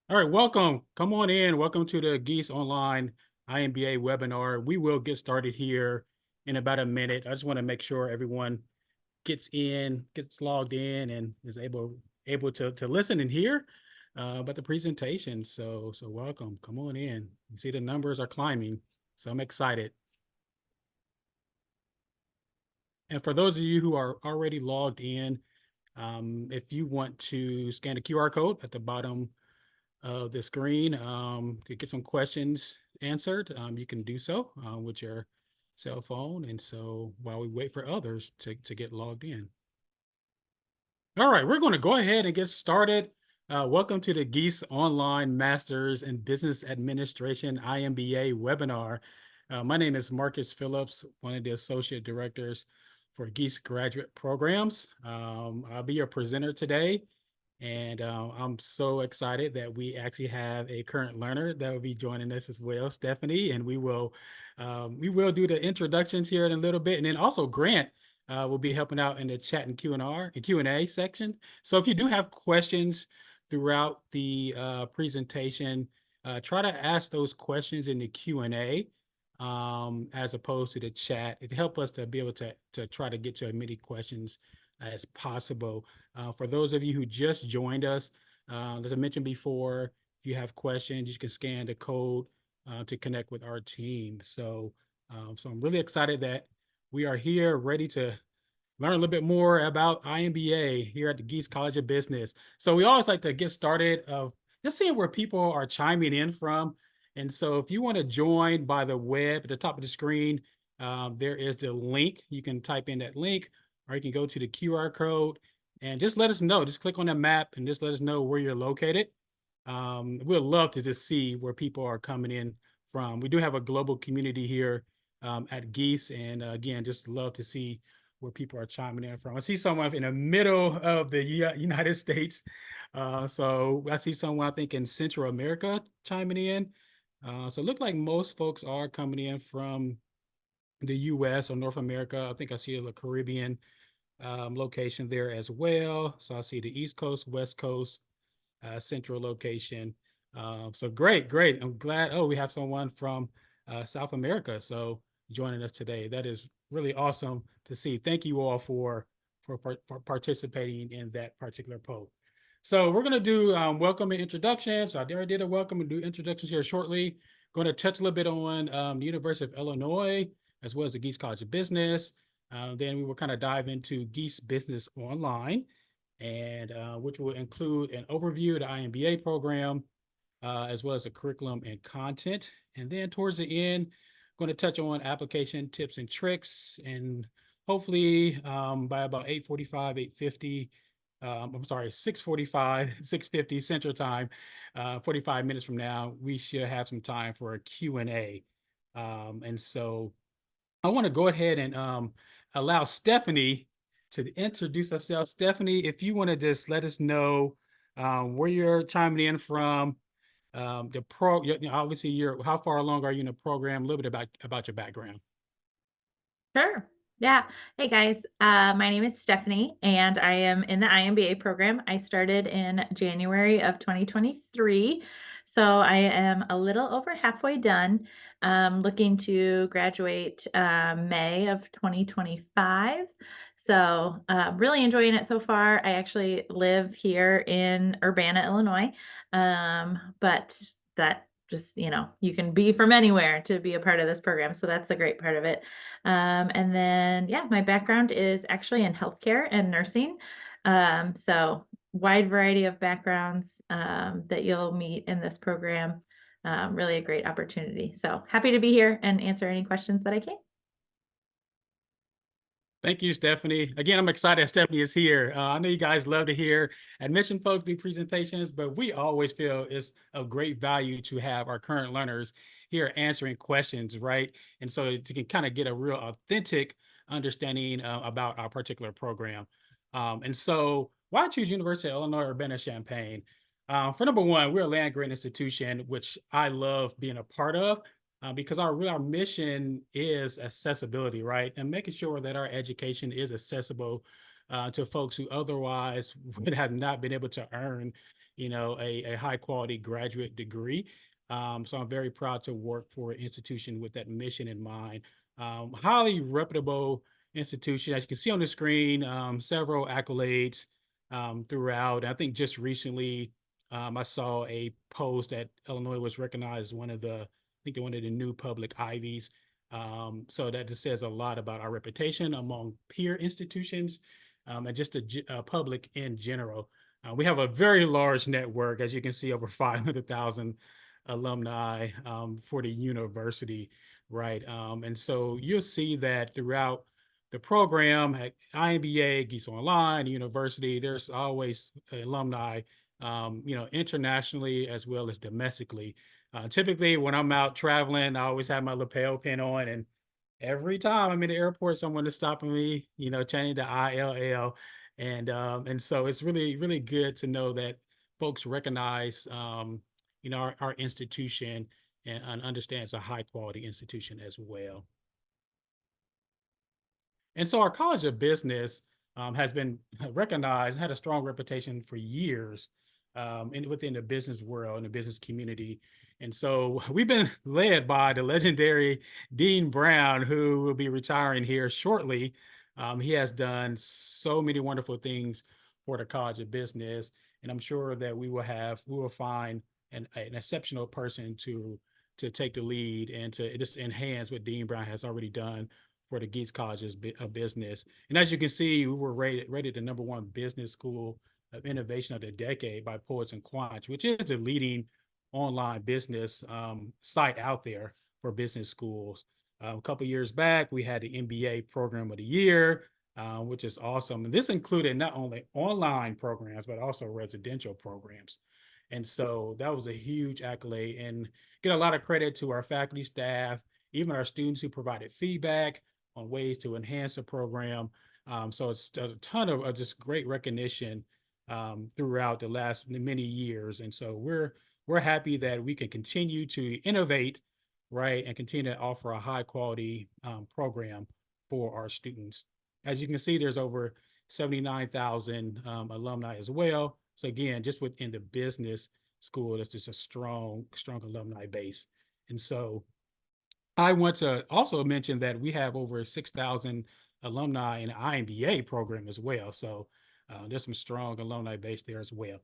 All right, welcome. Come on in. Welcome to the Gies Online iMBA webinar. We will get started here in about a minute. I just want to make sure everyone gets logged in, and is able to listen and hear about the presentation. So welcome. Come on in. You see the numbers are climbing, so I'm excited. And for those of you who are already logged in, if you want to scan the QR code at the bottom of the screen to get some questions answered, you can do so with your cell phone. And so while we wait for others to get logged in. All right, we're going to go ahead and get started. Welcome to the Gies Online Masters in Business Administration iMBA webinar. My name is Marcus Phillips, one of the Associate Directors for Gies Graduate Programs. I'll be your presenter today. And I'm so excited that we actually have a current learner that will be joining us as well, Stephanie. And we will do the introductions here in a little bit, and then also Grant will be helping out in the chat and Q&A section. So if you do have questions throughout the presentation, try to ask those questions in the Q&A as opposed to the chat. It helps us to be able to try to get to as many questions as possible. For those of you who just joined us, as I mentioned before, if you have questions, you can scan the code to connect with our team. So I'm really excited that we are here ready to learn a little bit more about iMBA here at the Gies College of Business. So we always like to get started of just seeing where people are chiming in from. And so if you want to join by the web at the top of the screen, there is the link. You can type in that link, or you can go to the QR code and just let us know. Just click on the map and just let us know where you're located. We'd love to just see where people are coming in from. We do have a global community here at Gies, and again, just love to see where people are chiming in from. I see someone in the middle of the United States. So I see someone, I think, in Central America chiming in. So it looks like most folks are coming in from the US or North America. I think I see a Caribbean location there as well. So I see the East Coast, West Coast, Central location. So great. I'm glad. Oh, we have someone from South America. So joining us today. That is really awesome to see. Thank you all for participating in that particular poll. So we're going to do welcome and introductions. So I already did a welcome and do introductions here shortly. Going to touch a little bit on the University of Illinois, as well as the Gies College of Business. Then we will kind of dive into Gies Business Online, and which will include an overview of the iMBA program, as well as the curriculum and content. And then towards the end, going to touch on application tips and tricks. And hopefully by about 8:45, 8:50, I'm sorry, 6:45, 6:50 Central Time, 45 minutes from now, we should have some time for a Q&A. And so I want to go ahead and allow Stephanie to introduce herself. Stephanie, if you want to just let us know where you're chiming in from, obviously how far along are you in the program, a little bit about your background. Sure. Yeah. Hey guys, my name is Stephanie and I am in the iMBA program. I started in January of 2023. So I am a little over halfway done, looking to graduate May of 2025. So really enjoying it so far. I actually live here in Urbana, Illinois. But that just, you can be from anywhere to be a part of this program. So that's the great part of it. And then, yeah, my background is actually in healthcare and nursing. So wide variety of backgrounds that you'll meet in this program. Really a great opportunity. So happy to be here and answer any questions that I can. Thank you, Stephanie. Again, I'm excited Stephanie is here. I know you guys love to hear admission folks do presentations, but we always feel it's of great value to have our current learners here answering questions, right? And so you can kind of get a real authentic understanding about our particular program. And so why choose University of Illinois Urbana-Champaign? For number one, we're a land-grant institution, which I love being a part of. Because our mission is accessibility, right? And making sure that our education is accessible to folks who otherwise would have not been able to earn a high quality graduate degree. So I'm very proud to work for an institution with that mission in mind. Highly reputable institution. As you can see on the screen, several accolades throughout. I think just recently I saw a post that Illinois was recognized as one of the, I think they're one of the new public Ivies. So that just says a lot about our reputation among peer institutions and just the public in general. We have a very large network, as you can see, over 500,000 alumni for the university, right? And so you'll see that throughout the program at iMBA, Gies Online, university, there's always alumni, internationally as well as domestically. Typically, when I'm out traveling, I always have my lapel pin on, and every time I'm in the airport, someone is stopping me, chanting the ILL, and so it's really really good to know that folks recognize, our institution and understand it's a high quality institution as well. And so our College of Business has been recognized, had a strong reputation for years within the business world and the business community. And so we've been led by the legendary Dean Brown, who will be retiring here shortly. He has done so many wonderful things for the College of Business, and I'm sure that we will find an exceptional person to take the lead and to just enhance what Dean Brown has already done for the Gies College of Business. And as you can see, we were rated the #1 business school of innovation of the decade by Poets and Quants, which is the leading online business site out there for business schools. A couple years back, we had the MBA Program of the Year, which is awesome. And this included not only online programs, but also residential programs. And so that was a huge accolade, and get a lot of credit to our faculty, staff, even our students who provided feedback on ways to enhance the program. So it's a ton of just great recognition throughout the last many years, and so we're happy that we can continue to innovate, right, and continue to offer a high quality program for our students. As you can see, there's over 79,000 alumni as well. So again, just within the business school, that's just a strong alumni base. And so I want to also mention that we have over 6,000 alumni in the iMBA program as well. So there's some strong alumni base there as well.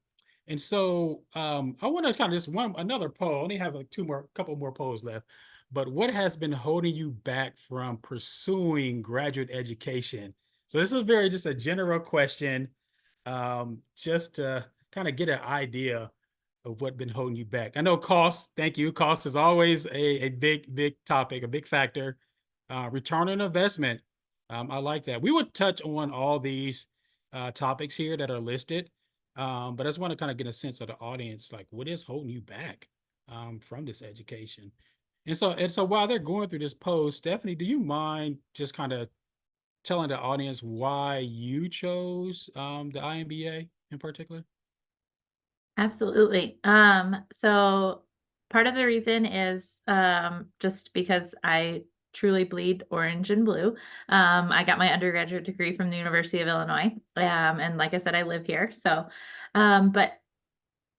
And so I want to kind of just another poll. I only have like couple more polls left. But what has been holding you back from pursuing graduate education? So this is very just a general question, just to kind of get an idea of what been holding you back. I know cost, thank you. Cost is always a big topic, a big factor. Return on investment. I like that. We would touch on all these topics here that are listed. But I just want to kind of get a sense of the audience, like what is holding you back from this education? And so while they're going through this post, Stephanie, do you mind just kind of telling the audience why you chose the iMBA in particular? Absolutely. So part of the reason is just because I truly bleed orange and blue. I got my undergraduate degree from the University of Illinois. And like I said, I live here. But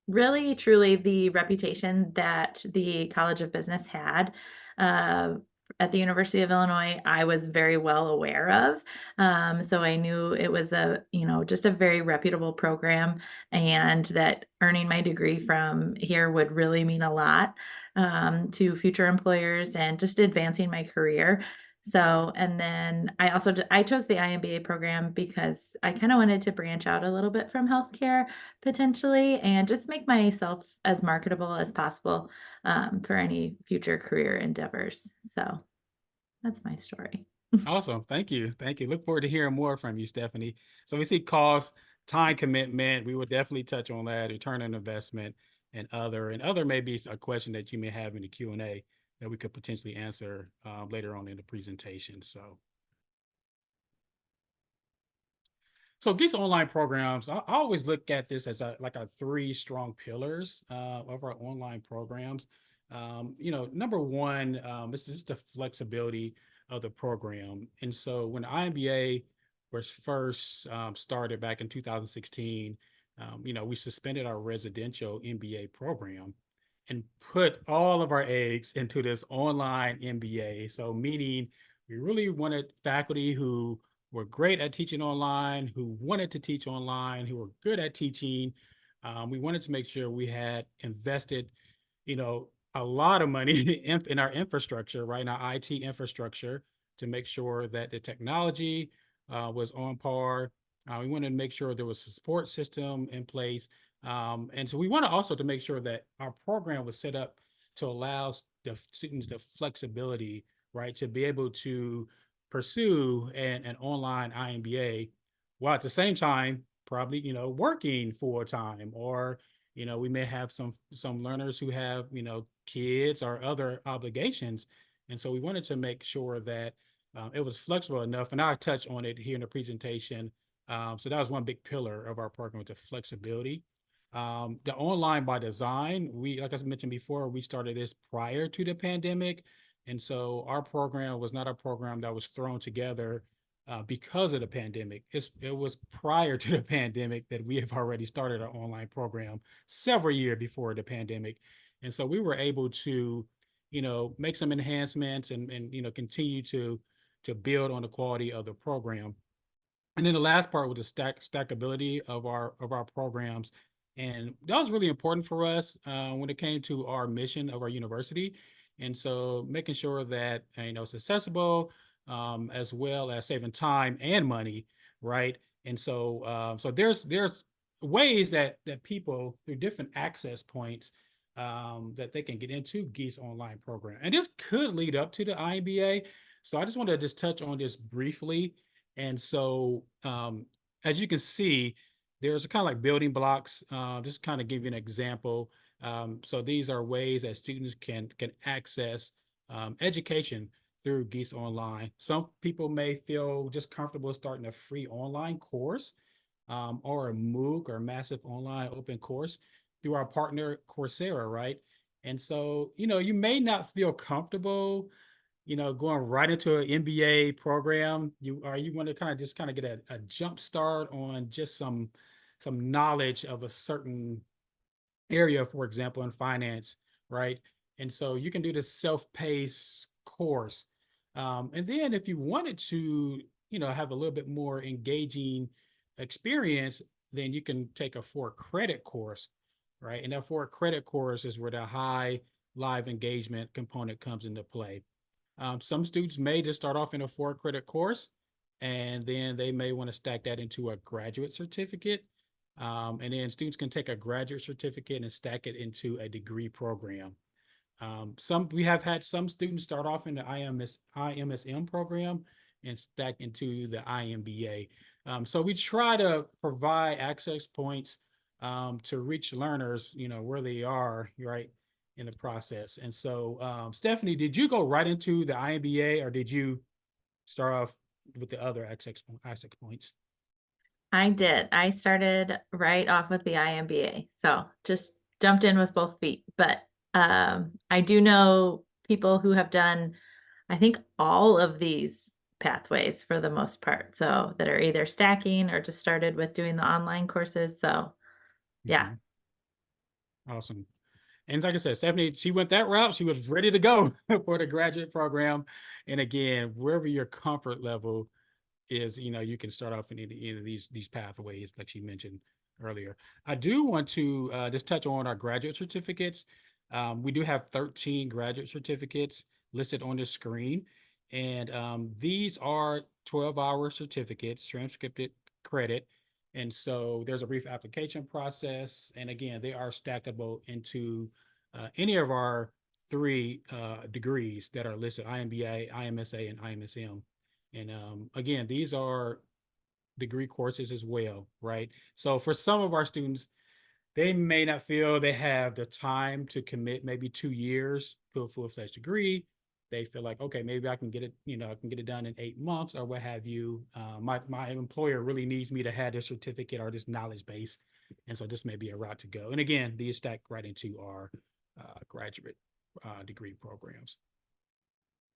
really, truly, the reputation that the College of Business had, uh, at the University of Illinois, I was very well aware of. So I knew it was just a very reputable program, and that earning my degree from here would really mean a lot, to future employers and just advancing my career. So, and then I chose the IMBA program because I kind of wanted to branch out a little bit from healthcare potentially, and just make myself as marketable as possible, for any future career endeavors. So that's my story. Awesome. Thank you. Thank you. Look forward to hearing more from you, Stephanie. So we see cost, time commitment. We will definitely touch on that, return on investment, and other maybe a question that you may have in the Q&A that we could potentially answer later on in the presentation. So these online programs, I always look at this as like a three strong pillars of our online programs. Number one, this is the flexibility of the program. And so when IMBA was first started back in 2016, we suspended our residential MBA program and put all of our eggs into this online MBA. So meaning we really wanted faculty who were great at teaching online, who wanted to teach online, who were good at teaching. We wanted to make sure we had invested, a lot of money in our infrastructure, right? In our IT infrastructure to make sure that the technology was on par. We wanted to make sure there was a support system in place. And so we want to also to make sure that our program was set up to allow the students the flexibility, right, to be able to pursue an online iMBA while at the same time probably working full time, or we may have some learners who have kids or other obligations, and so we wanted to make sure that it was flexible enough, and I'll touch on it here in the presentation. So that was one big pillar of our program, with the flexibility. The online by design, like I mentioned before, we started this prior to the pandemic. And so our program was not a program that was thrown together because of the pandemic. It was prior to the pandemic that we have already started our online program several years before the pandemic. And so we were able to, make some enhancements and continue to build on the quality of the program. And then the last part was the stackability of our programs, and that was really important for us when it came to our mission of our university. And so making sure that it's accessible, as well as saving time and money, right? And so so there's ways that people through different access points that they can get into Geese online program, and this could lead up to the IMBA. So I just wanted to just touch on this briefly. And so, as you can see, there's a kind of like building blocks. Just kind of give you an example. So these are ways that students can access education through Geese Online. Some people may feel just comfortable starting a free online course, or a MOOC or massive online open course through our partner Coursera, right? And so, you may not feel comfortable going right into an MBA program. You want to kind of get a jump start on just some knowledge of a certain area, for example, in finance, right? And so you can do this self-paced course. And then if you wanted to, have a little bit more engaging experience, then you can take a 4 credit course, right? And that 4 credit course is where the high live engagement component comes into play. Some students may just start off in a 4 credit course, and then they may want to stack that into a graduate certificate. And then students can take a graduate certificate and stack it into a degree program. We have had some students start off in the IMSM program and stack into the IMBA. So we try to provide access points to reach learners, where they are, right, in the process. And so, Stephanie, did you go right into the IMBA, or did you start off with the other access points? I did. I started right off with the iMBA, so just jumped in with both feet. But I do know people who have done, I think, all of these pathways for the most part. So that are either stacking or just started with doing the online courses. So yeah, Mhm. Awesome. And like I said, Stephanie, she went that route. She was ready to go for the graduate program. And again, wherever your comfort level is, you can start off in any of these pathways like she mentioned earlier. I do want to just touch on our graduate certificates. We do have 13 graduate certificates listed on the screen, and these are 12-hour certificates, transcripted credit. And so there's a brief application process, and again, they are stackable into any of our 3 degrees that are listed: IMBA, IMSA, and IMSM. And again, these are degree courses as well, right? So for some of our students, they may not feel they have the time to commit maybe 2 years to a full-fledged degree. They feel like, okay, maybe I can get it, I can get it done in 8 months or what have you. My employer really needs me to have this certificate or this knowledge base. And so this may be a route to go. And again, these stack right into our graduate degree programs.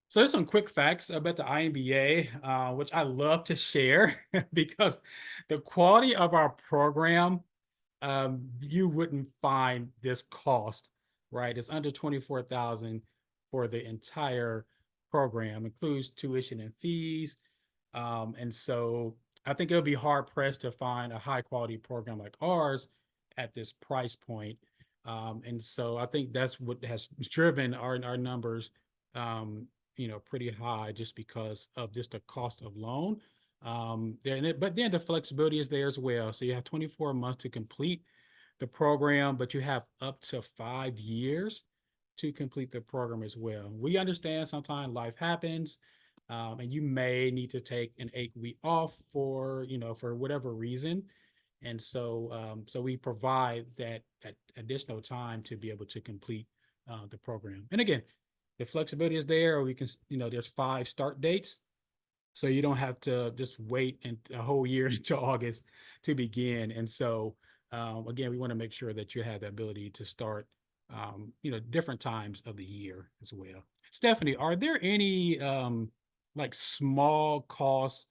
So there's some quick facts about the iMBA, which I love to share because the quality of our program you wouldn't find this cost, right? It's under 24,000 for the entire program, includes tuition and fees. And so I think it'll be hard pressed to find a high quality program like ours at this price point. And so I think that's what has driven our numbers, pretty high just because of just the cost of loan. But then the flexibility is there as well. So you have 24 months to complete the program, but you have up to 5 years to complete the program as well. We understand sometimes life happens, and you may need to take an 8 week off for whatever reason. And so we provide that additional time to be able to complete the program. And again, the flexibility is there, or we can, there's 5 start dates. So you don't have to just wait a whole year until August to begin. And so, again, we want to make sure that you have the ability to start, different times of the year as well. Stephanie, are there any like small costs?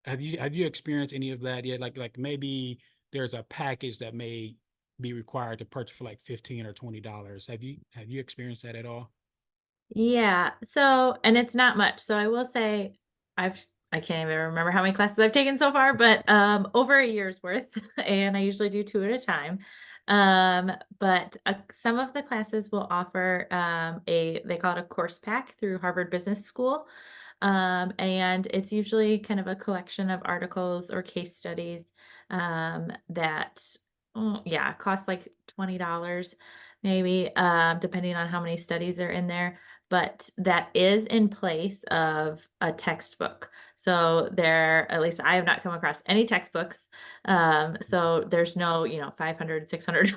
Have you experienced any of that yet? Like maybe there's a package that may be required to purchase for like $15 or $20. Have you experienced that at all? Yeah. So, and it's not much. So I will say I can't even remember how many classes I've taken so far, but over a year's worth, and I usually do two at a time. But some of the classes will offer a they call it a course pack through Harvard Business School. And it's usually kind of a collection of articles or case studies that yeah, cost like $20 maybe, depending on how many studies are in there, but that is in place of a textbook. So there, at least I have not come across any textbooks. So there's no, 500, 600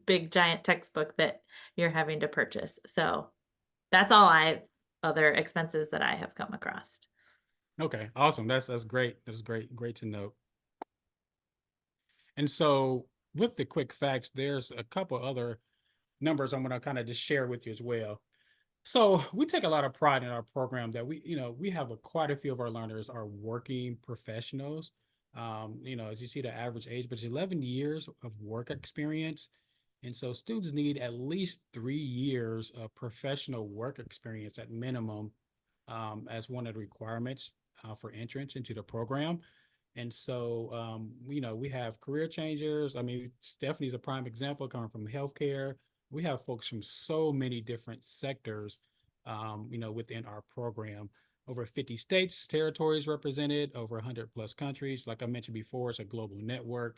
big giant textbook that you're having to purchase. So that's all other expenses that I have come across. Okay, awesome. That's great. That's great to know. And so with the quick facts, there's a couple other numbers I'm going to kind of just share with you as well. So we take a lot of pride in our program that we have quite a few of our learners are working professionals. As you see the average age, but it's 11 years of work experience. And so students need at least 3 years of professional work experience at minimum, as one of the requirements for entrance into the program. And so, we have career changers. I mean, Stephanie's a prime example coming from healthcare. We have folks from so many different sectors, within our program. Over 50 states, territories represented, over 100 plus countries. Like I mentioned before, it's a global network.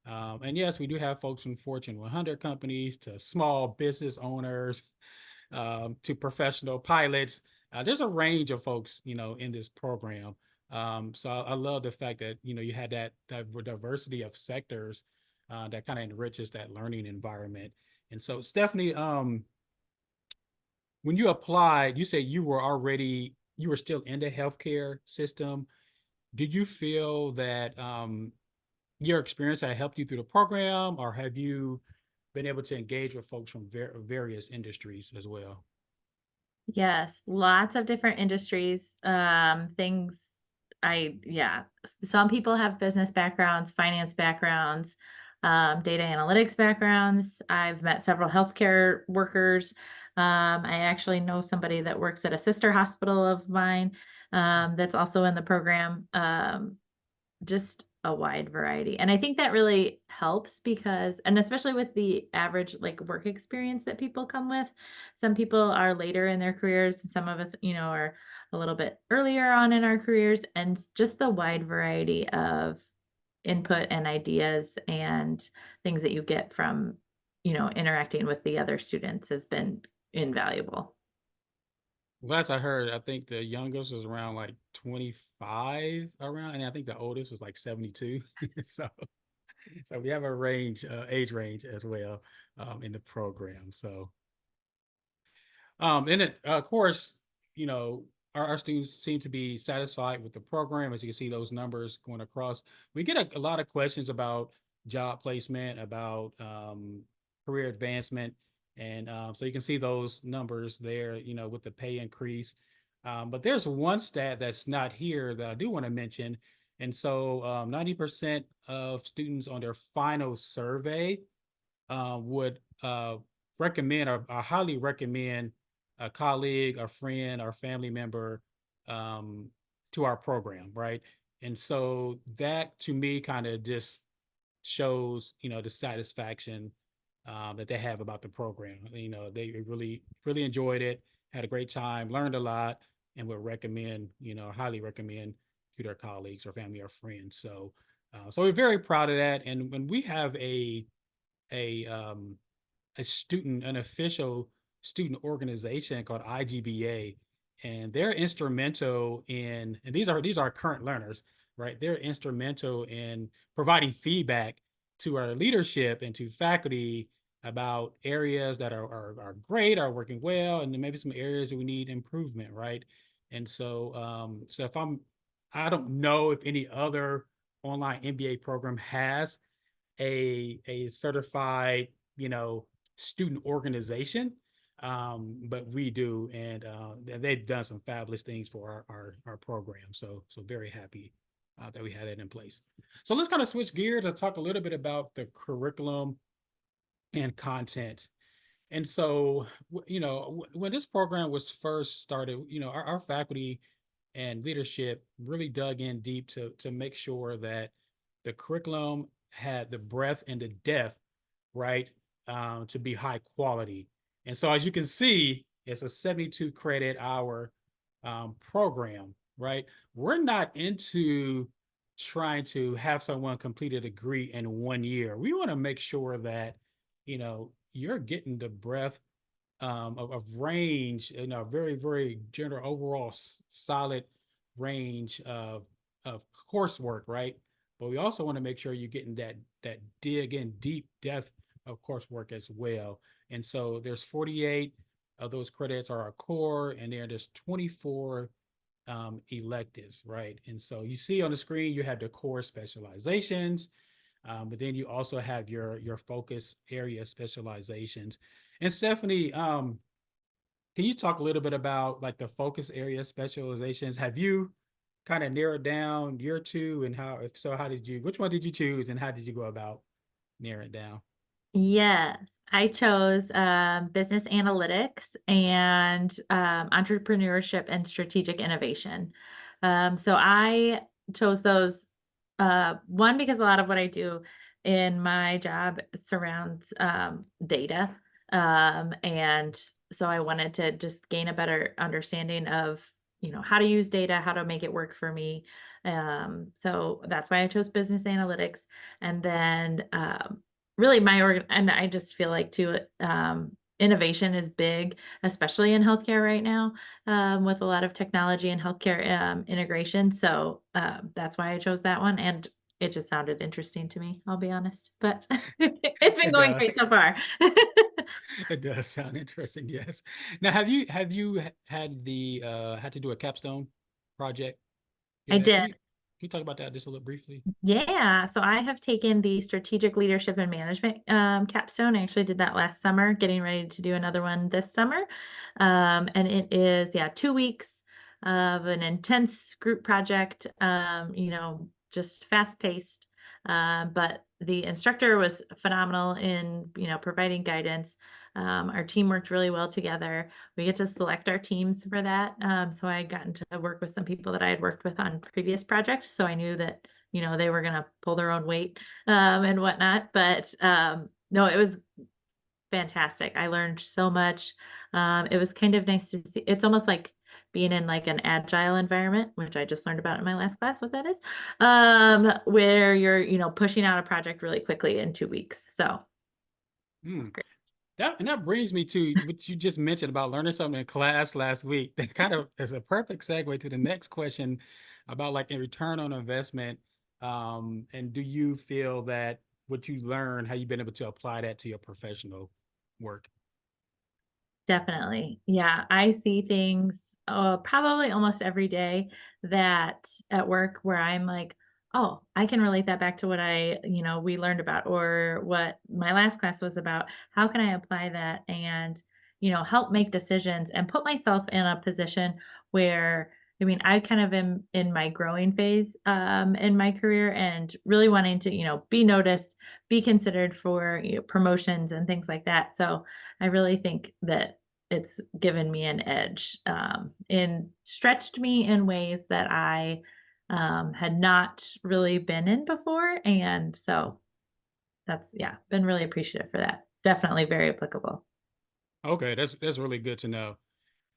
And yes, we do have folks from Fortune 100 companies to small business owners, to professional pilots. There's a range of folks, in this program. So I love the fact that you had that diversity of sectors that kind of enriches that learning environment. And so, Stephanie, when you applied, you said you were still in the healthcare system. Did you feel that your experience had helped you through the program, or have you been able to engage with folks from various industries as well? Yes, lots of different industries, things yeah, some people have business backgrounds, finance backgrounds, data analytics backgrounds. I've met several healthcare workers. I actually know somebody that works at a sister hospital of mine, that's also in the program. Just a wide variety. And I think that really helps because and especially with the average, like, work experience that people come with. Some people are later in their careers, and some of us, are a little bit earlier on in our careers, and just the wide variety of input and ideas and things that you get from, interacting with the other students has been invaluable. Last I heard, I think the youngest was around like 25 around, and I think the oldest was like 72. So, so we have a age range as well, in the program. So, and it, of course, you know, our students seem to be satisfied with the program. As you can see, those numbers going across. We get a lot of questions about job placement, about career advancement, and so you can see those numbers there. With the pay increase. But there's one stat that's not here that I do want to mention, And so 90% of students on their final survey would recommend or highly recommend a colleague, a friend, or family member um, to our program, right? And so that to me kind of just shows, the satisfaction that they have about the program. They really enjoyed it, had a great time, learned a lot, and would recommend, highly recommend to their colleagues or family or friends. So we're very proud of that. And when we have a um, an official student organization called IGBA, and they're instrumental in, and these are current learners, right? They're instrumental in providing feedback to our leadership and to faculty about areas that are great, are working well, and then maybe some areas that we need improvement, right? And so if I don't know if any other online MBA program has a certified, you know, student organization. But we do, and they've done some fabulous things for our program. So very happy that we had it in place. So let's kind of switch gears and talk a little bit about the curriculum and content. And so, when this program was first started, our faculty and leadership really dug in deep to make sure that the curriculum had the breadth and the depth, right, to be high quality. And so, as you can see, it's a 72 credit hour program, right? We're not into trying to have someone complete a degree in 1 year. We want to make sure that, you're getting the breadth of range, very, very general overall solid range of coursework, right? But we also want to make sure you're getting that dig in deep depth of coursework as well. And so there's 48 of those credits are our core, and there's 24 electives, right? And so you see on the screen you have the core specializations, but then you also have your focus area specializations. And Stephanie, can you talk a little bit about like the focus area specializations? Have you kind of narrowed down your two, and how, if so, which one did you choose and how did you go about narrowing it down? Yes, I chose, business analytics and, entrepreneurship and strategic innovation. So I chose those, one, because a lot of what I do in my job surrounds, data. And so I wanted to just gain a better understanding of, how to use data, how to make it work for me. So that's why I chose business analytics. And then, really my and I just feel like too, innovation is big, especially in healthcare right now, with a lot of technology and healthcare, integration. So, that's why I chose that one, and it just sounded interesting to me, I'll be honest, but it's been It going does. great so far. It does sound interesting. Yes. Now, have you had to do a capstone project? I Yeah. did. Can you talk about that just a little briefly? Yeah, so I have taken the strategic leadership and management capstone. I actually did that last summer, getting ready to do another one this summer. And it is, yeah, 2 weeks of an intense group project, just fast paced. But the instructor was phenomenal in, providing guidance. Our team worked really well together. We get to select our teams for that. So I gotten to work with some people that I had worked with on previous projects. So I knew that, they were gonna pull their own weight, and whatnot, but, no, it was fantastic. I learned so much. It was kind of nice to see, it's almost like being in, like, an agile environment, which I just learned about in my last class, what that is, where you're, pushing out a project really quickly in 2 weeks, so it's Hmm. great. That brings me to what you just mentioned about learning something in class last week. That kind of is a perfect segue to the next question about like a return on investment. And do you feel that what you learned, how you've been able to apply that to your professional work? Definitely. Yeah, I see things, probably almost every day that at work where I'm like, "Oh, I can relate that back to what we learned about or what my last class was about. How can I apply that and, help make decisions and put myself in a position where I mean, I kind of am in my growing phase in my career and really wanting to, be noticed, be considered for promotions and things like that. So I really think that it's given me an edge and stretched me in ways that I had not really been in before. And so that's, yeah, been really appreciative for that. Definitely very applicable. Okay, that's really good to know.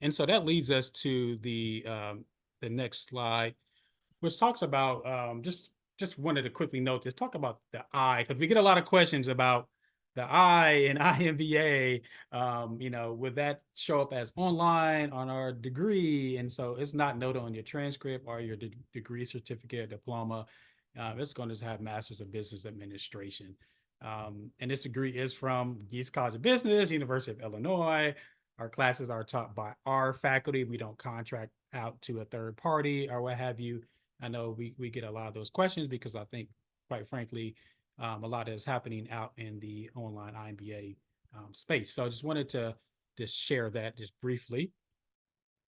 And so that leads us to the next slide, which talks about just wanted to quickly note this, talk about the I, because we get a lot of questions about the I and iMBA. Would that show up as online on our degree? And so it's not noted on your transcript or your degree certificate, diploma. It's going to have Master's of Business Administration. And this degree is from Gies College of Business, University of Illinois. Our classes are taught by our faculty. We don't contract out to a third party or what have you. I know we get a lot of those questions because I think, quite frankly, a lot is happening out in the online iMBA space. So I just wanted to just share that just briefly.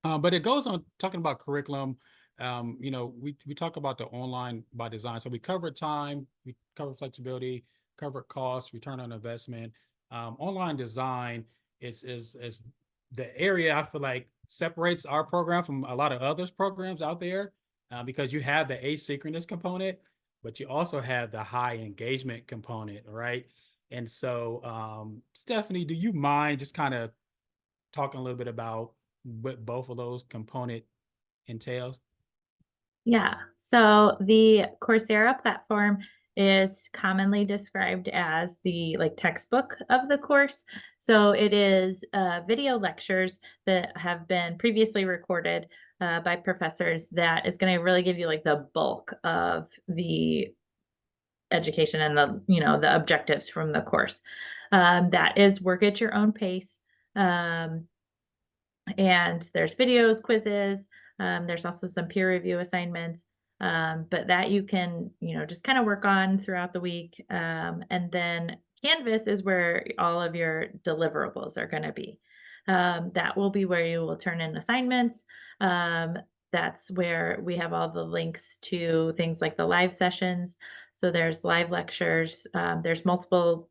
But it goes on talking about curriculum. We talk about the online by design. So we cover time, we cover flexibility, cover cost, return on investment. Online design is the area I feel like separates our program from a lot of other programs out there because you have the asynchronous component, but you also have the high engagement component, right? And so, Stephanie, do you mind just kind of talking a little bit about what both of those component entails? Yeah. So the Coursera platform is commonly described as the like textbook of the course. So it is video lectures that have been previously recorded by professors that is going to really give you like the bulk of the education and the objectives from the course. That is work at your own pace. Um, and there's videos, quizzes. There's also some peer review assignments, but that you can, just kind of work on throughout the week. And then Canvas is where all of your deliverables are going to be. That will be where you will turn in assignments. That's where we have all the links to things like the live sessions. So there's live lectures. There's multiple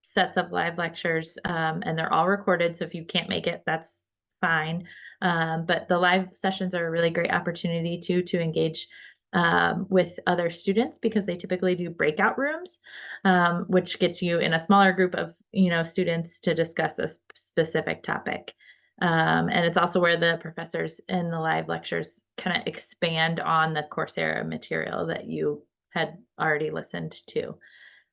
sets of live lectures, and they're all recorded. So if you can't make it, that's fine. But the live sessions are a really great opportunity to engage with other students because they typically do breakout rooms, which gets you in a smaller group of students to discuss a specific topic. And it's also where the professors in the live lectures kind of expand on the Coursera material that you had already listened to.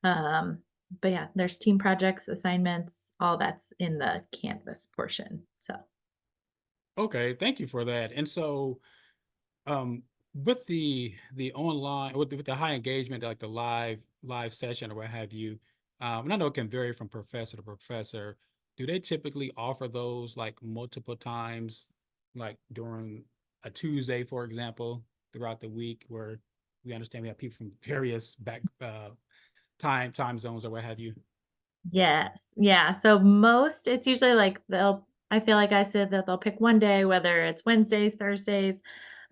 But yeah, there's team projects, assignments, all that's in the Canvas portion. So Okay, thank you for that. And so, um, with the online with the high engagement, like the live session or what have you, and I know it can vary from professor to professor. Do they typically offer those like multiple times, like during a Tuesday, for example, throughout the week, where we understand we have people from various time zones or what have you? yes, yeah. So most it's usually like I feel like I said that they'll pick one day, whether it's Wednesdays, Thursdays,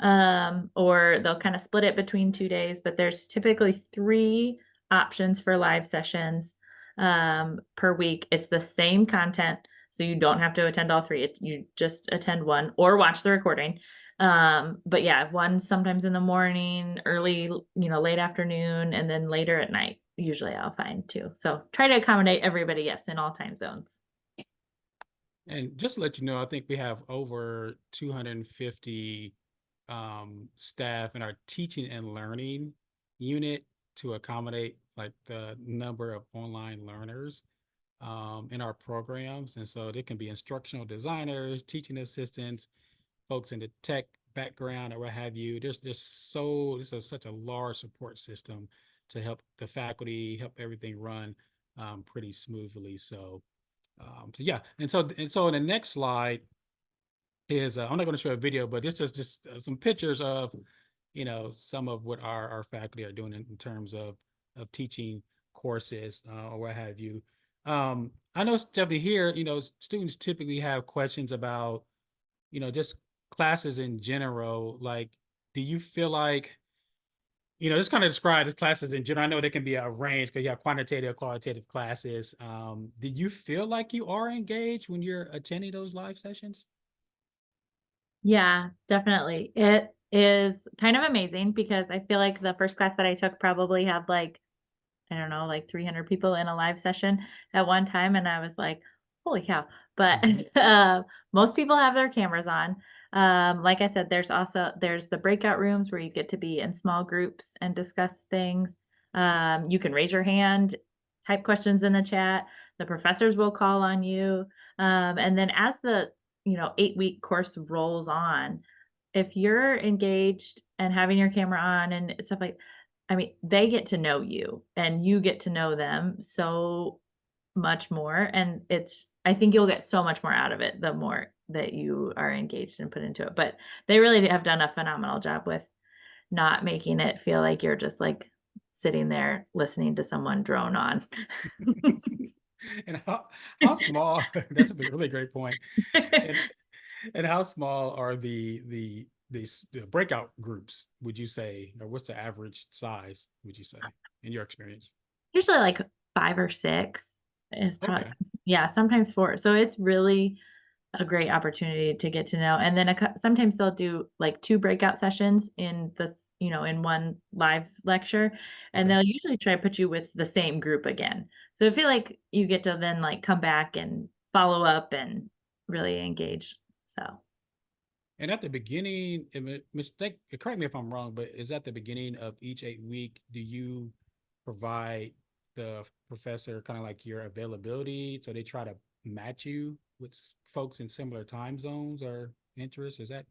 or they'll kind of split it between 2 days, but there's typically three options for live sessions per week. It's the same content, so you don't have to attend all three. You just attend one or watch the recording. But yeah, one sometimes in the morning, early, late afternoon, and then later at night. Usually I'll find too. So try to accommodate everybody, yes, in all time zones. And just to let you know, I think we have over 250 staff in our teaching and learning unit to accommodate like the number of online learners in our programs. And so there can be instructional designers, teaching assistants, folks in the tech background or what have you. This is such a large support system to help the faculty, help everything run pretty smoothly. So yeah, and so in the next slide is I'm not going to show a video, but this is just some pictures of some of what our faculty are doing in terms of teaching courses or what have you. I know Stephanie here, students typically have questions about just classes in general, like, do you feel like, just kind of describe the classes in general. I know they can be a range because you have quantitative, qualitative classes. Do you feel like you are engaged when you're attending those live sessions? Yeah, definitely. It is kind of amazing because I feel like the first class that I took probably had like, I don't know, like 300 people in a live session at one time, and I was like, "Holy cow." But, Mhm. most people have their cameras on. Like I said, there's the breakout rooms where you get to be in small groups and discuss things. You can raise your hand, type questions in the chat. The professors will call on you. And then as the, 8-week course rolls on, if you're engaged and having your camera on and stuff like I mean, they get to know you and you get to know them so much more, and I think you'll get so much more out of it the more that you are engaged and put into it, but they really have done a phenomenal job with not making it feel like you're just, like, sitting there listening to someone drone on. And how small? That's a really great point. And and how small are the breakout groups? Would you say, or what's the average size? Would you say in your experience? Usually, like, 5 or 6 is probably Okay. yeah, sometimes 4. So it's really a great opportunity to get to know, and then sometimes they'll do, like, 2 breakout sessions in one live lecture, and Okay. they'll usually try to put you with the same group again. So I feel like you get to then, like, come back and follow up and really engage, so And at the beginning, correct me if I'm wrong, but is at the beginning of each 8 week, do you provide the professor kind of like your availability? So they try to match you with folks in similar time zones or interests? I'm saying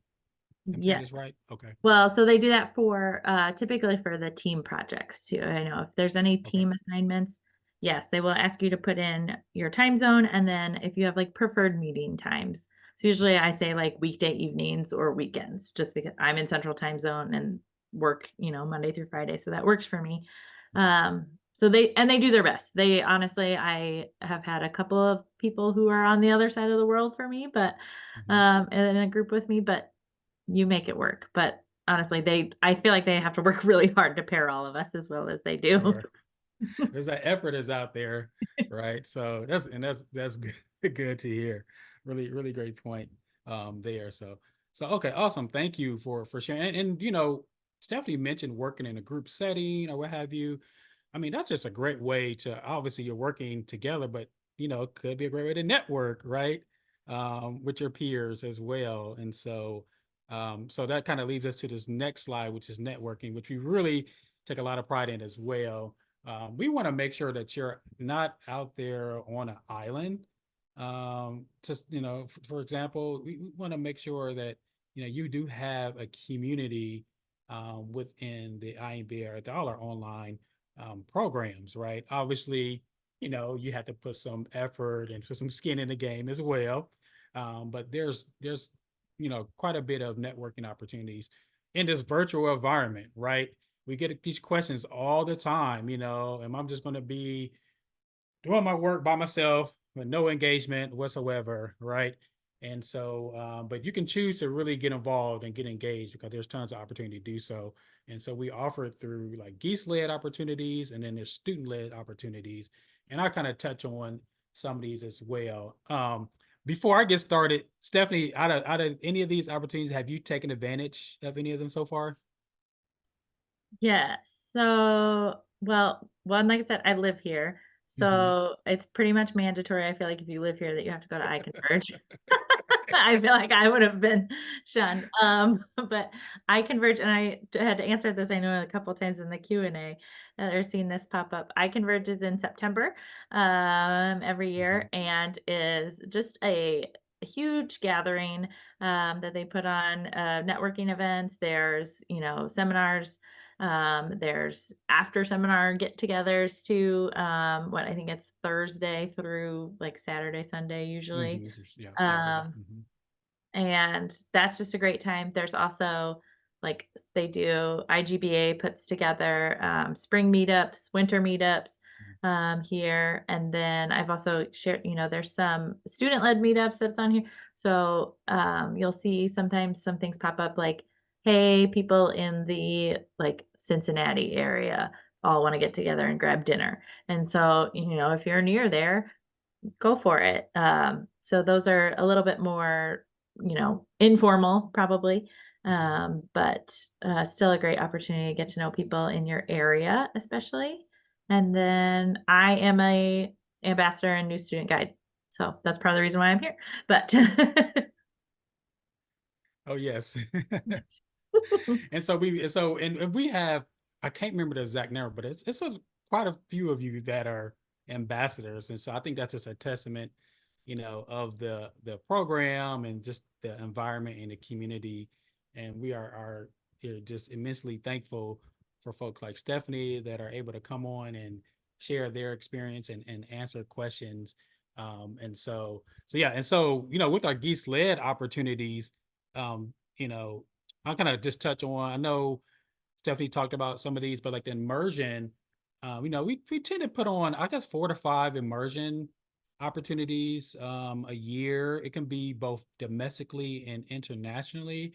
yeah. this right? Okay. Well, so they do that for, typically for the team projects too. I know if there's any Okay. team assignments, yes, they will ask you to put in your time zone, and then if you have, like, preferred meeting times. So usually I say, like, weekday evenings or weekends, just because I'm in Central Time Zone and work, Monday through Friday, so that works for me. So they do their best. They honestly, I have had a couple of people who are on the other side of the world for me, but, Mhm. in a group with me, but you make it work, but honestly, I feel like they have to work really hard to pair all of us as well as they do. Sure. There's that effort is out there, right? So that's good, good to hear. Really, really great point there. So okay, awesome. Thank you for sharing. And Stephanie mentioned working in a group setting or what have you. I mean, that's just a great way to obviously you're working together, but it could be a great way to network, right? With your peers as well. And so that kind of leads us to this next slide, which is networking, which we really take a lot of pride in as well. We want to make sure that you're not out there on an island. Just for example, we want to make sure that you do have a community within the iMBA or all our online programs, right? Obviously, you have to put some effort and put some skin in the game as well. But there's quite a bit of networking opportunities in this virtual environment, right? We get these questions all the time, am I just going to be doing my work by myself with no engagement whatsoever, right? And so, but you can choose to really get involved and get engaged because there's tons of opportunity to do so. And so we offer it through like Geese-led opportunities, and then there's student-led opportunities. And I kind of touch on some of these as well. Before I get started, Stephanie, out of any of these opportunities, have you taken advantage of any of them so far? Yes. So, well, one, like I said, I live here, Hmm. so it's pretty much mandatory. I feel like if you live here that you have to go to iConverge. I feel like I would have been shunned. But iConverge, and had answered this, I know a couple times in the Q&A, or seen this pop up. iConverge is in September, every Hmm. year, and is just a huge gathering that they put on networking events. There's, seminars. There's after seminar get-togethers too. What I think it's Thursday through like Saturday, Sunday usually. Hmm. Yeah, Saturday. Um, Hmm. and that's just a great time. There's also like they do IGBA puts together spring meetups, winter meetups here. And then I've also shared, there's some student led meetups that's on here. So you'll see sometimes some things pop up like, hey, people in the like Cincinnati area all want to get together and grab dinner. And so, if you're near there, go for it. So those are a little bit more, informal probably, but still a great opportunity to get to know people in your area, especially. And then I am a ambassador and new student guide, so that's part of the reason why I'm here. But Oh, yes. And we have, I can't remember the exact number, but it's quite a few of you that are ambassadors. And so I think that's just a testament, of the program and just the environment and the community. And we are just immensely thankful for folks like Stephanie that are able to come on and share their experience and answer questions. And so yeah, and so with our geese led opportunities, um, you know, I'll kind of just touch on. I know Stephanie talked about some of these, but like the immersion, we tend to put on, I guess, 4 to 5 immersion opportunities a year. It can be both domestically and internationally.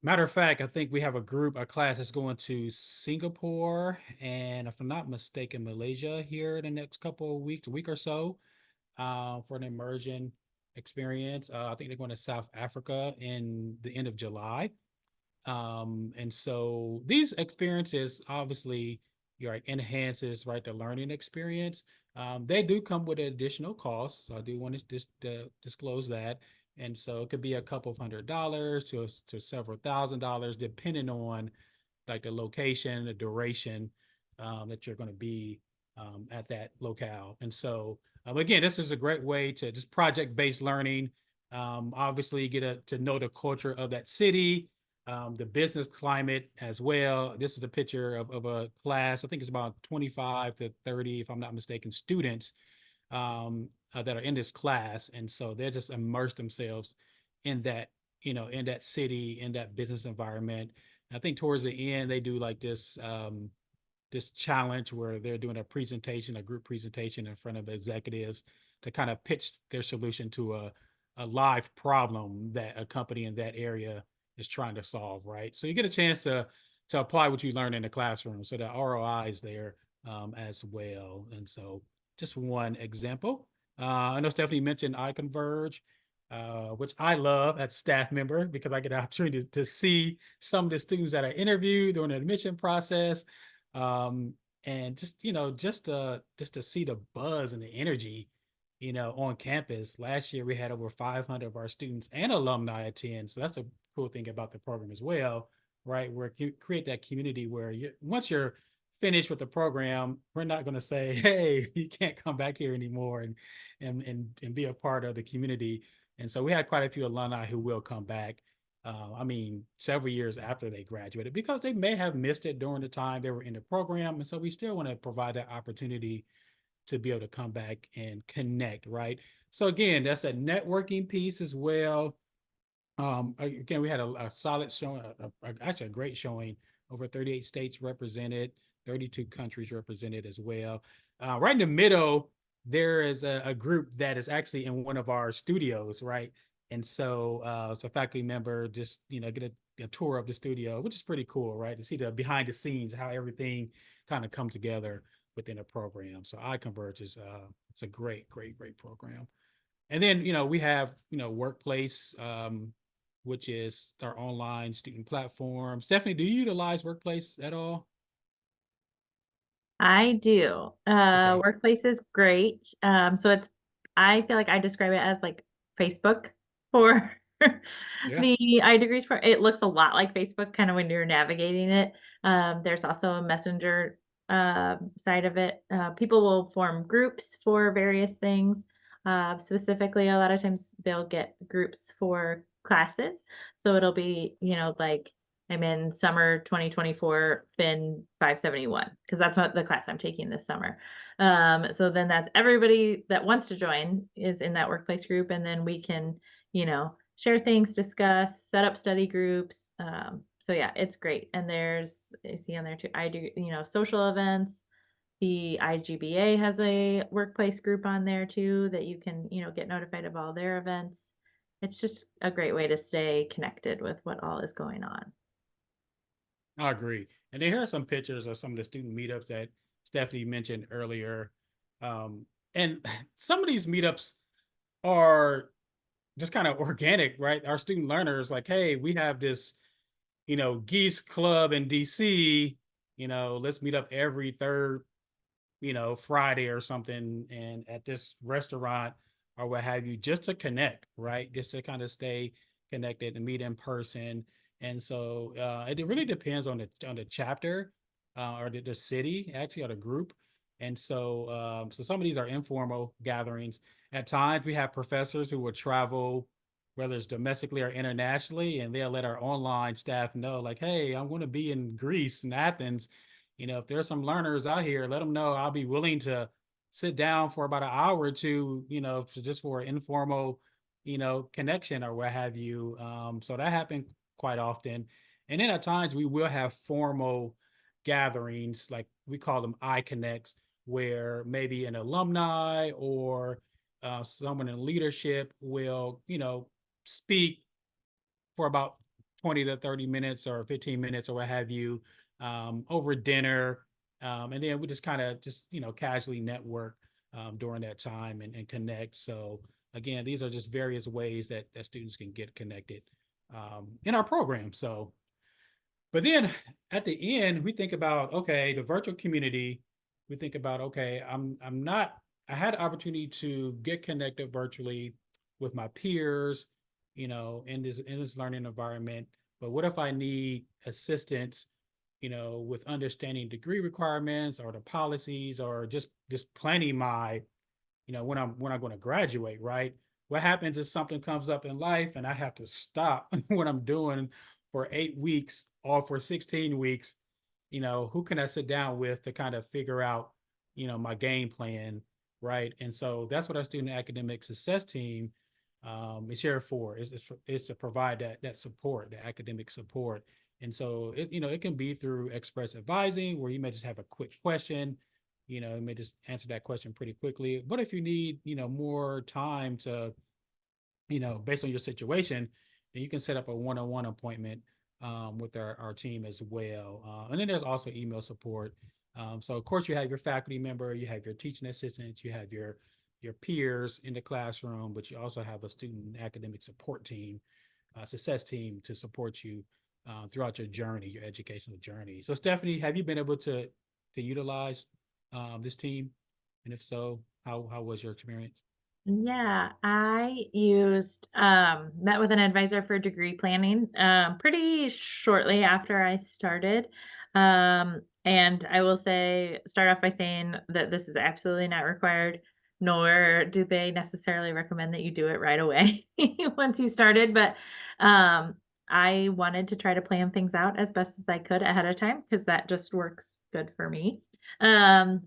Matter of fact, I think we have a class that's going to Singapore and, if I'm not mistaken, Malaysia here in the next couple of weeks, a week or so, for an immersion experience. I think they're going to South Africa in the end of July. And so these experiences obviously enhances the learning experience. They do come with additional costs, so I do want to disclose that. And so it could be a couple of $100 to several $1,000 depending on like the location, the duration that you're going to be at that locale. And so again, this is a great way to just project-based learning. Obviously, to know the culture of that city, the business climate as well. This is a picture of a class. I think it's about 25 to 30, if I'm not mistaken, students that are in this class. And so they're just immerse themselves in that, in that city, in that business environment. I think towards the end, they do like this challenge where they're doing a group presentation in front of executives to kind of pitch their solution to a live problem that a company in that area is trying to solve, right? So you get a chance to apply what you learn in the classroom. So the ROI is there as well. And so just one example. I know Stephanie mentioned iConverge, which I love as a staff member because I get the opportunity to see some of the students that I interviewed during the admission process. Um, and just to see the buzz and the energy, on campus. Last year we had over 500 of our students and alumni attend. So that's a cool thing about the program as well, right? Where you create that community where once you're finished with the program, we're not going to say, hey, you can't come back here anymore and be a part of the community. And so we had quite a few alumni who will come back. I mean, several years after they graduated, because they may have missed it during the time they were in the program. And so we still want to provide that opportunity to be able to come back and connect, right? So again, that's that networking piece as well. Again, we had a solid showing, actually a great showing, over 38 states represented, 32 countries represented as well. Right in the middle, there is a group that is actually in one of our studios, right? And so a faculty member just, get a tour of the studio, which is pretty cool, right? To see the behind the scenes, how everything kind of come together within a program. So iConverge is it's a great, great, great program. And then, we have, Workplace, which is our online student platform. Stephanie, do you utilize Workplace at all? I do. Okay. Workplace is great. I feel like I describe it as like Facebook for Yeah. the iDegrees for it looks a lot like Facebook kind of when you're navigating it. There's also a messenger side of it. People will form groups for various things. Specifically, a lot of times they'll get groups for classes. So it'll be, like I'm in summer 2024 Fin 571 because that's what the class I'm taking this summer. So then that's everybody that wants to join is in that workplace group, and then we can, share things, discuss, set up study groups. So yeah, it's great. And I see on there too, I do, social events. The IGBA has a workplace group on there too that you can, get notified of all their events. it's just a great way to stay connected with what all is going on. I agree. And then here are some pictures of some of the student meetups that Stephanie mentioned earlier. And some of these meetups are just kind of organic, right? Our student learners, like, hey, we have this, Gies Club in DC, let's meet up every third, Friday or something, and at this restaurant or what have you, just to connect, right? Just to kind of stay connected and meet in person. And so it really depends on the chapter or the city actually or the group. And so so some of these are informal gatherings. At times we have professors who will travel, whether it's domestically or internationally, and they'll let our online staff know, like, hey, I'm going to be in Greece and Athens. If there's some learners out here, let them know I'll be willing to sit down for about an hour or two, just for an informal, connection or what have you. So that happened quite often. And then at times we will have formal gatherings, like we call them iConnects, where maybe an alumni or someone in leadership will, speak for about 20 to 30 minutes or 15 minutes or what have you over dinner. And then we just kind of just, casually network during that time and connect. So again, these are just various ways that students can get connected in our program. So, but then at the end, we think about, okay, the virtual community, we think about, okay, I had the opportunity to get connected virtually with my peers, in this learning environment. But what if I need assistance, with understanding degree requirements or the policies or just planning my, when I'm going to graduate, right? What happens if something comes up in life and I have to stop what I'm doing for 8 weeks or for 16 weeks? Who can I sit down with to kind of figure out, my game plan, right? And so that's what our student academic success team is here for. Is to provide that support, the academic support. And so it can be through express advising, where you may just have a quick question, you may just answer that question pretty quickly. But if you need, more time to, based on your situation, then you can set up a one-on-one appointment with our team as well. And then there's also email support. So of course you have your faculty member, you have your teaching assistants, you have your peers in the classroom, but you also have a student academic support team, success team to support you throughout your journey, your educational journey. So Stephanie, have you been able to utilize this team? And if so, how was your experience? Yeah, I used met with an advisor for degree planning pretty shortly after I started. And I will start off by saying that this is absolutely not required, nor do they necessarily recommend that you do it right away once you started. But I wanted to try to plan things out as best as I could ahead of time because that just works good for me. Um,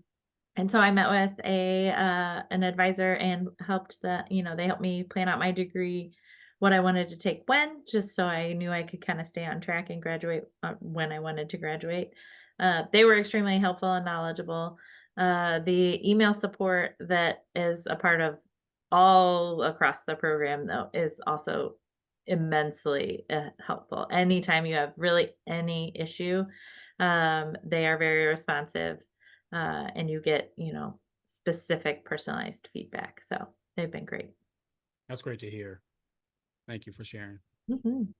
and so I met with an advisor and they helped me plan out my degree, what I wanted to take when, just so I knew I could kind of stay on track and graduate when I wanted to graduate. They were extremely helpful and knowledgeable. The email support that is a part of all across the program, though, is also immensely helpful. Anytime you have really any issue, they are very responsive and you get, specific personalized feedback. So they've been great. That's great to hear. Thank you for sharing. Mhm.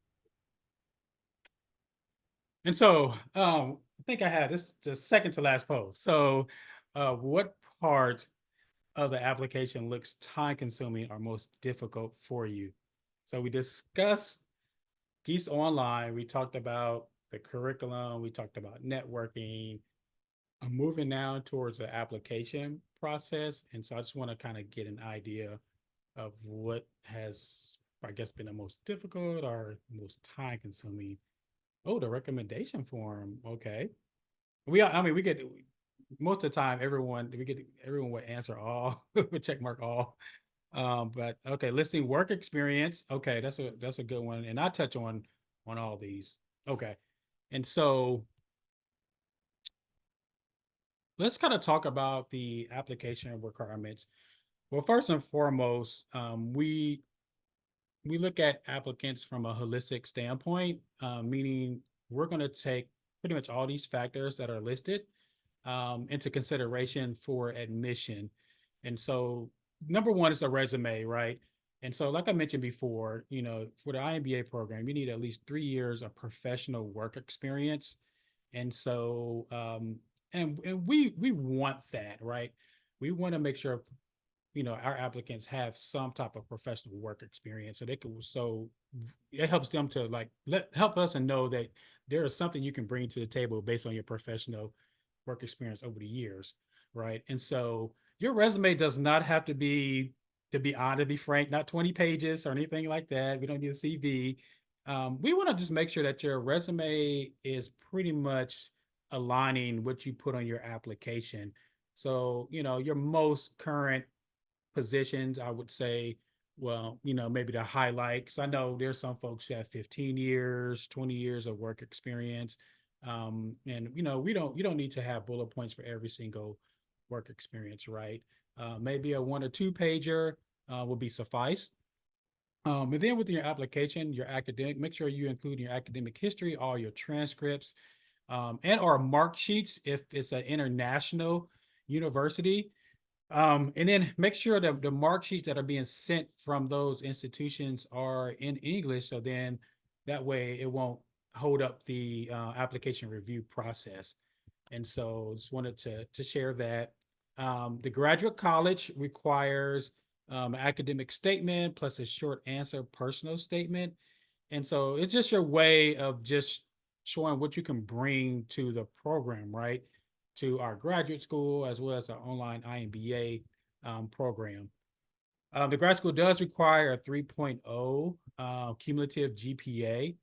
And so I think I had this the second to last post. So what part of the application looks time consuming or most difficult for you? So we discussed Geese Online. We talked about the curriculum. We talked about networking. I'm moving now towards the application process. And so I just want to kind of get an idea of what has, I guess, been the most difficult or most time consuming. Oh, the recommendation form. Okay. I mean, we get most of the time, everyone would answer all, would check mark all. But okay, listing work experience. Okay, that's a good one. And I touch on all these. Okay. And so let's kind of talk about the application requirements. Well, first and foremost, we we look at applicants from a holistic standpoint, meaning we're going to take pretty much all these factors that are listed into consideration for admission. And so, number one is a resume, right? And so, like I mentioned before, for the iMBA program, you need at least 3 years of professional work experience. And so, and we want that, right? We want to make sure our applicants have some type of professional work experience, so they can, so it helps them to like help us and know that there is something you can bring to the table based on your professional work experience over the years, right? And so your resume does not have to be on, to be frank, not 20 pages or anything like that. We don't need a CV. We want to just make sure that your resume is pretty much aligning what you put on your application. So, your most current positions, I would say, well, maybe to highlight, because I know there's some folks who have 15 years, 20 years of work experience. And you don't need to have bullet points for every single work experience, right? Maybe a 1 or 2 pager will be suffice. And then with your application, your academic, make sure you include your academic history, all your transcripts, and or mark sheets if it's an international university. And then make sure that the mark sheets that are being sent from those institutions are in English. So then that way it won't hold up the application review process. And so just wanted to share that. The graduate college requires academic statement plus a short answer personal statement. And so it's just your way of just showing what you can bring to the program, right? To our graduate school as well as our online iMBA program. The grad school does require a 3.0 cumulative GPA.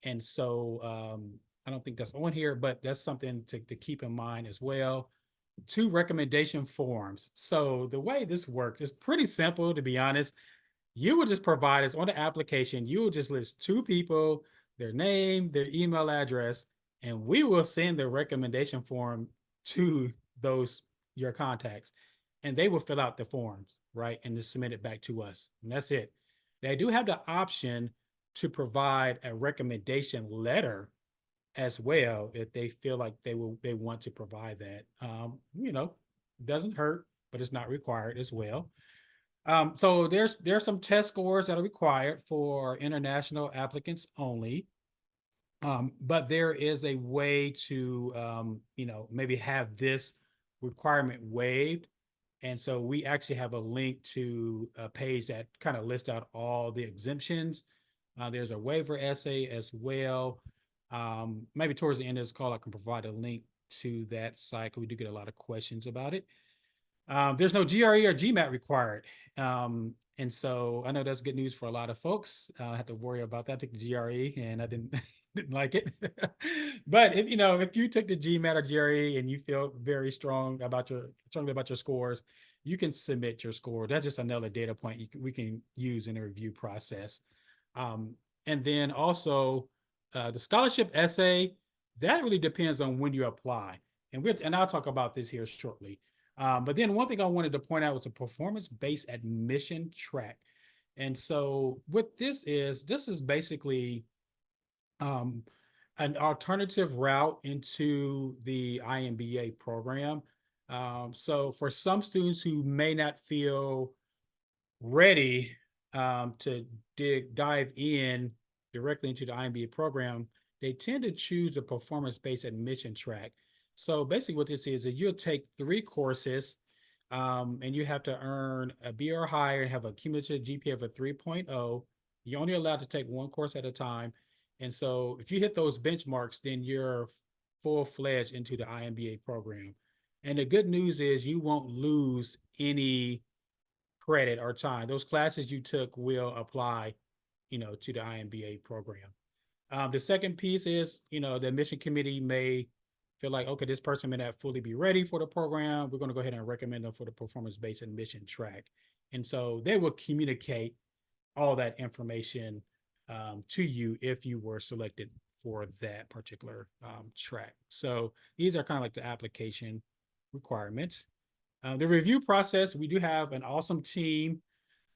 And so I don't think that's on here, but that's something to keep in mind as well. 2 recommendation forms. So the way this works is pretty simple, to be honest. You will just provide us on the application, you will just list 2 people, their name, their email address, and we will send the recommendation form to those your contacts, and they will fill out the forms, right? And just submit it back to us. And that's it. They do have the option to provide a recommendation letter as well if they feel like they want to provide that. Doesn't hurt, but it's not required as well. So there's some test scores that are required for international applicants only. But there is a way to maybe have this requirement waived. And so we actually have a link to a page that kind of lists out all the exemptions. There's a waiver essay as well. Maybe towards the end of this call, I can provide a link to that site, 'cause we do get a lot of questions about it. There's no GRE or GMAT required. And so I know that's good news for a lot of folks. I had to worry about that. I took the GRE and I didn't didn't like it. But if you took the GMAT or GRE and you feel very strongly about your scores, you can submit your score. That's just another data point we can use in the review process. And then also the scholarship essay, that really depends on when you apply. And I'll talk about this here shortly. But then one thing I wanted to point out was a performance-based admission track. And so what this is basically an alternative route into the iMBA program. So for some students who may not feel ready to dive in directly into the iMBA program, they tend to choose a performance-based admission track. So basically what this is you'll take 3 courses and you have to earn a B or higher and have a cumulative GPA of a 3.0. You're only allowed to take 1 course at a time. And so if you hit those benchmarks, then you're full-fledged into the iMBA program. And the good news is you won't lose any credit or time. Those classes you took will apply, to the iMBA program. The second piece is, the admission committee may feel like, okay, this person may not fully be ready for the program. We're going to go ahead and recommend them for the performance-based admission track. And so they will communicate all that information to you if you were selected for that particular track. So these are kind of like the application requirements. The review process, we do have an awesome team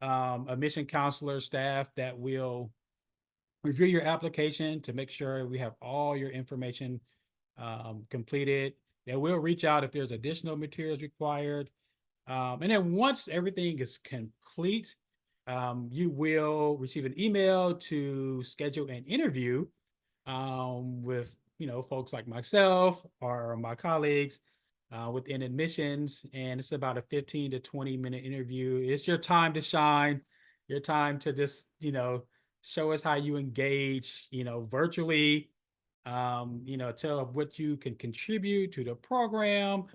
admission counselor staff that will review your application to make sure we have all your information completed. They will reach out if there's additional materials required. And then once everything is complete, you will receive an email to schedule an interview with folks like myself or my colleagues within admissions, and it's about a 15 to 20-minute interview. It's your time to shine, your time to just show us how you engage virtually, tell what you can contribute to the program.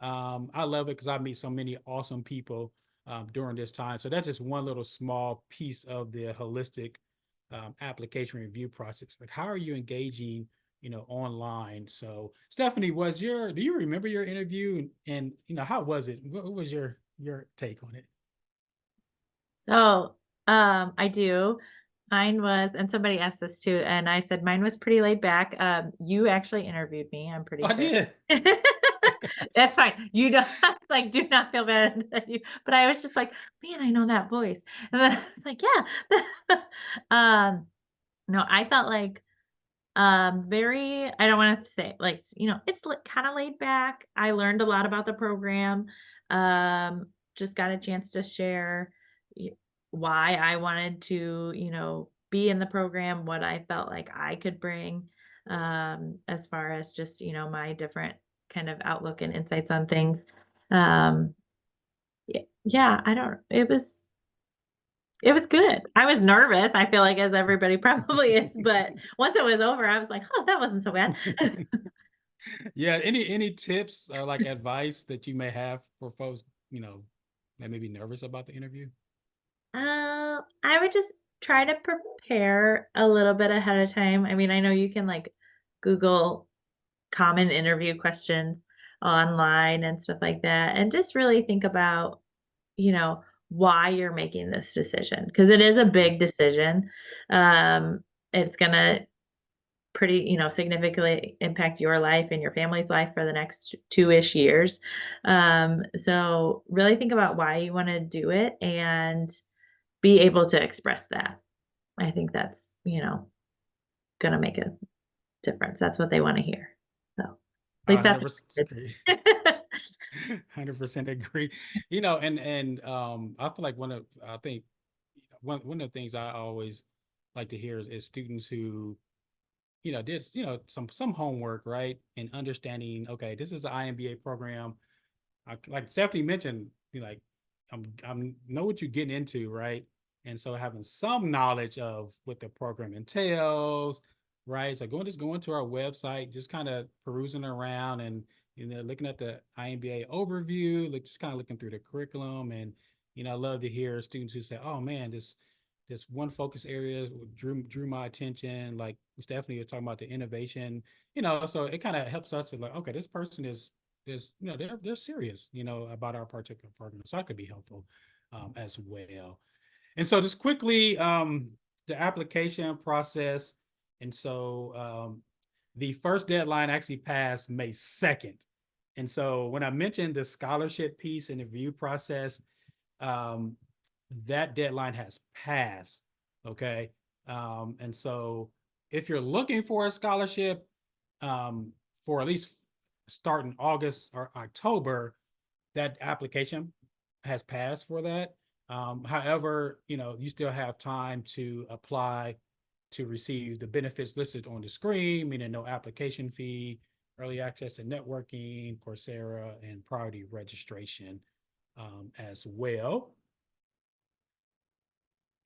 I love it because I meet so many awesome people during this time. So that's just one little small piece of the holistic application review process. Like, how are you engaging, online? So, Stephanie, do you remember your interview, and how was it? What was your take on it? So, I do. Mine was, and somebody asked this too, and I said mine was pretty laid back. You actually interviewed me, I'm pretty I sure. did. That's fine. You don't like, do not feel bad that you, but I was just like, man, I know that voice. And then I was like, yeah. No, I felt like very, I don't want to say like, it's kind of laid back. I learned a lot about the program. Just got a chance to share y- why I wanted to, be in the program, what I felt like I could bring, as far as just, my different kind of outlook and insights on things. Um, yeah, I don't, it was good. I was nervous, I feel like as everybody probably is, but once it was over, I was like, "Oh, that wasn't so bad." Yeah, any tips or like advice that you may have for folks, that may be nervous about the interview? I would just try to prepare a little bit ahead of time. I mean, I know you can, like, Google common interview questions online and stuff like that, and just really think about, why you're making this decision, because it is a big decision. It's gonna pretty, significantly impact your life and your family's life for the next 2-ish years. So really think about why you wanna do it and be able to express that. I think that's, gonna make a difference. That's what they wanna hear. So, at I least that's 100% what agree. I did. 100% agree. And I feel like I think one of the things I always like to hear is students who did some homework, right, and understanding. Okay, this is the iMBA program. Like Stephanie mentioned, like I'm know what you're getting into, right? And so having some knowledge of what the program entails, right? So going to our website, just kind of perusing around and looking at the iMBA overview, just kind of looking through the curriculum. And I love to hear students who say, "Oh man, this one focus area drew my attention." Like Stephanie was talking about the innovation, so it kind of helps us to like, okay, this person is they're serious about our particular program, so that could be helpful as well. And so just quickly, the application process. And so the first deadline actually passed May 2nd. And so when I mentioned the scholarship piece and the review process, um, that deadline has passed. Okay. And so if you're looking for a scholarship for at least starting August or October, that application has passed for that. However, you still have time to apply to receive the benefits listed on the screen, meaning no application fee, early access to networking, Coursera, and priority registration as well.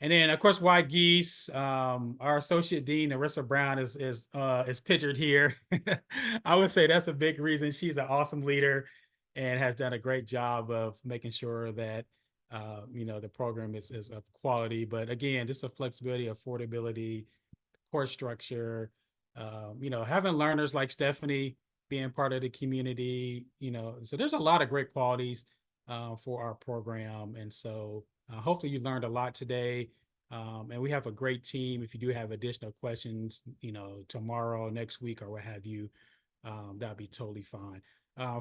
And then, of course, why Gies, our associate dean, Arissa Brown, is pictured here. I would say that's a big reason. She's an awesome leader and has done a great job of making sure that the program is of quality. But again, just the flexibility, affordability, course structure, having learners like Stephanie being part of the community. So there's a lot of great qualities for our program, and so hopefully you learned a lot today. And we have a great team. If you do have additional questions, tomorrow, next week, or what have you, that'll be totally fine.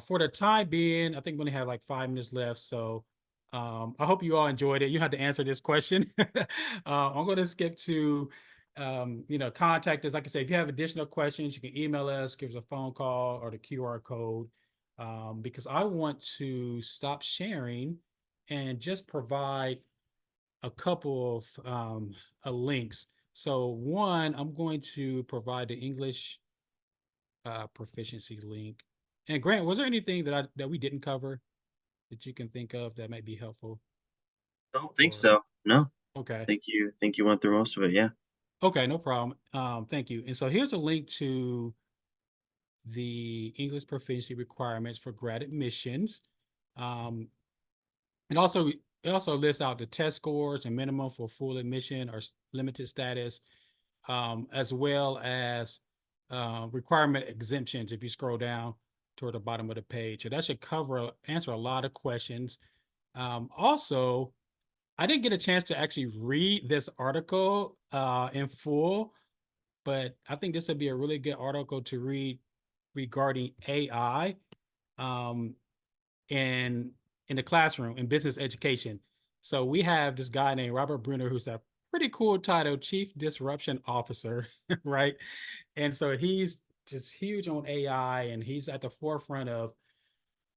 For the time being, I think we only have like 5 minutes left. So I hope you all enjoyed it. You had to answer this question. I'm going to skip to, contact us. Like I said, if you have additional questions, you can email us, give us a phone call or the QR code, because I want to stop sharing and just provide a couple of links. So one, I'm going to provide the English proficiency link. And Grant, was there anything that we didn't cover that you can think of that might be helpful? Don't think Or so. No. okay, Think you went through most of it, yeah. okay, no problem. Thank you. And so here's a link to the English proficiency requirements for grad admissions. Um, and also it also lists out the test scores and minimum for full admission or limited status, as well as requirement exemptions if you scroll down toward the bottom of the page. So that should answer a lot of questions. Also, I didn't get a chance to actually read this article in full, but I think this would be a really good article to read regarding AI um, in in the classroom in business education. So we have this guy named Robert Bruner, who's a pretty cool title, Chief Disruption Officer, right? And so he's just huge on AI, and he's at the forefront of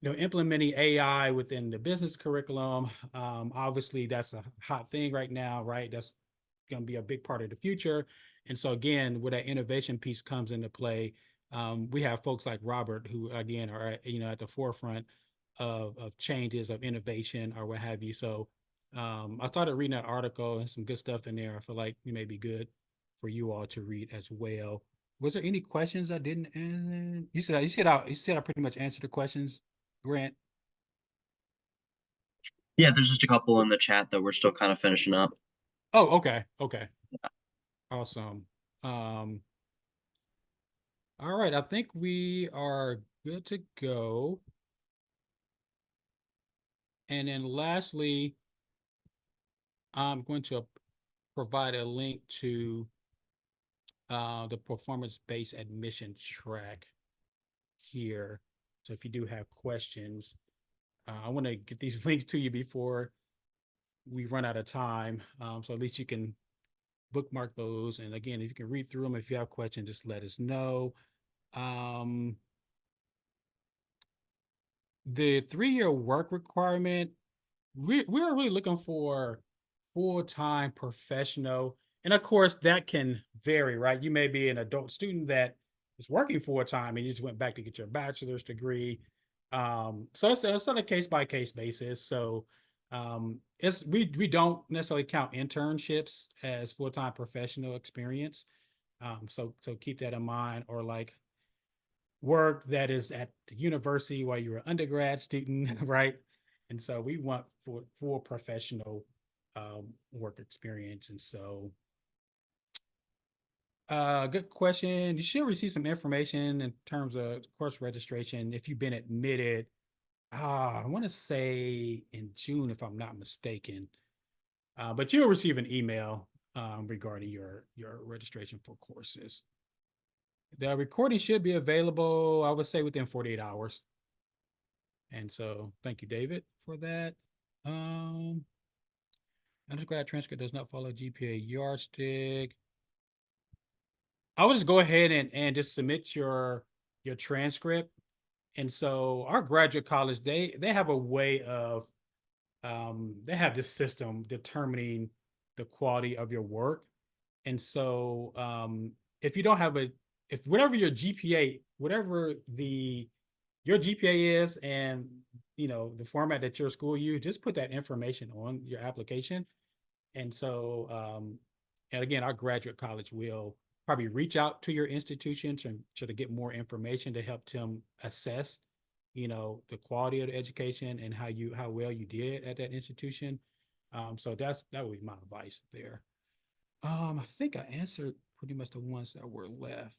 implementing AI within the business curriculum. Obviously, that's a hot thing right now, right? That's going to be a big part of the future. And so, again, where that innovation piece comes into play, we have folks like Robert who, again, are at the forefront of changes, of innovation, or what have you. So, I started reading that article and some good stuff in there. I feel like it may be good for you all to read as well. Was there any questions I didn't? You said I pretty much answered the questions. Grant. Yeah, there's just a couple in the chat that we're still kind of finishing up. Oh, okay. Okay. Awesome. Um, all right. I think we are good to go. And then lastly, I'm going to provide a link to the performance-based admission track here. So if you do have questions, I want to get these links to you before we run out of time. So at least you can bookmark those. And again, if you can read through them, if you have questions, just let us know. The 3-year work requirement, we're really looking for full-time professional. And of course, that can vary, right? You may be an adult student that is working full-time and you just went back to get your bachelor's degree. So it's on a case-by-case basis. So it's we don't necessarily count internships as full-time professional experience. So keep that in mind, or like work that is at the university while you're an undergrad student, right? And so we want for professional work experience. And so, good question. You should receive some information in terms of course registration if you've been admitted. I want to say in June, if I'm not mistaken. But you'll receive an email regarding your registration for courses. The recording should be available, I would say, within 48 hours. And so thank you, David, for that. Undergrad transcript does not follow GPA yardstick. I would just go ahead and just submit your transcript. And so our graduate college, they have a way of they have this system determining the quality of your work. And so if you don't have if whatever your GPA, whatever your GPA is, and the format that your school used, just put that information on your application. And so and again, our graduate college will probably reach out to your institution to get more information to help them assess the quality of the education and how well you did at that institution. So that would be my advice there. I think I answered pretty much the ones that were left.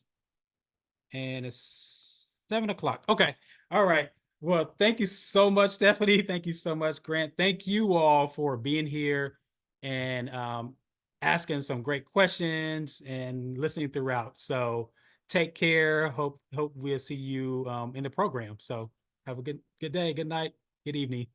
And it's 7 o'clock. Okay. All right. Well, thank you so much, Stephanie. Thank you so much, Grant. Thank you all for being here and asking some great questions and listening throughout. So take care. Hope we'll see you in the program. So have a good day, good night, good evening.